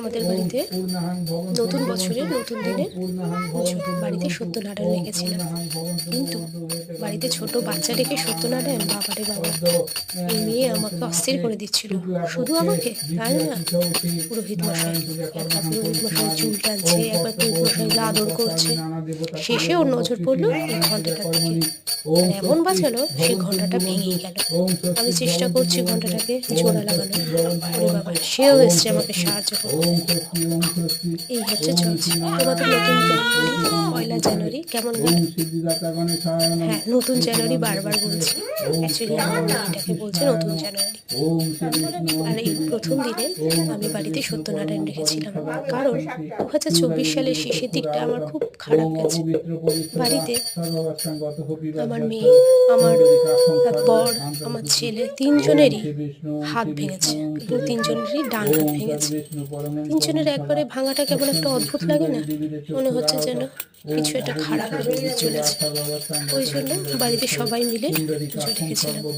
আমাদের বাড়িতে নতুন বছরের নতুন দিনে বাড়িতে সত্যনারায়ণ রেখেছিলাম, কিন্তু বাড়িতে ছোট বাচ্চা রেখে সত্যনারায়ণ, বাবারে বাবা, এই মেয়ে আমাকে অস্থির করে দিচ্ছিল। শুধু আমাকে তাই না, পুরোহিত মশাই, একবার পুরোহিত মশাই চুল টানছে, একবার পুরোহিত মশাই আদর করছে। শেষে ওর নজর পড়লো এই ঘন্টাটার দিকে, আর এমন বাঁচালো সেই ঘন্টাটা ভেঙেই গেল। আমি চেষ্টা করছি ঘন্টাটাকে জোড়া লাগানো, ওরে বাবা, সেও এসছে আমাকে সাহায্য করতে। এই হচ্ছে চলছে। তোমাদের নতুন জানুয়ারি, পয়লা জানুয়ারি কেমন গেল? হ্যাঁ, নতুন জানুয়ারি বারবার বলছি, অ্যাকচুয়ালি আমার এটাকে বলছে নতুন জানুয়ারি। আর এই প্রথম দিনে আমি বাড়িতে সত্যনারায়ণ রেখেছিলাম, কারণ 2024 সালের শেষের দিকটা আমার খুব খারাপ গেছে। বাড়িতে আমার মেয়ে, আমার বর, আমার ছেলে, তিনজনেরই হাত ভেঙেছে, এবং তিনজনেরই ডান হাত ভেঙেছে। তিনজনের একবারে ভাঙাটা কেমন একটা অদ্ভুত লাগে না, মনে হচ্ছে যেন কিছু একটা খারাপ চলেছে। ওই জন্য বাড়িতে সবাই মিলে পুজো রেখেছিলাম।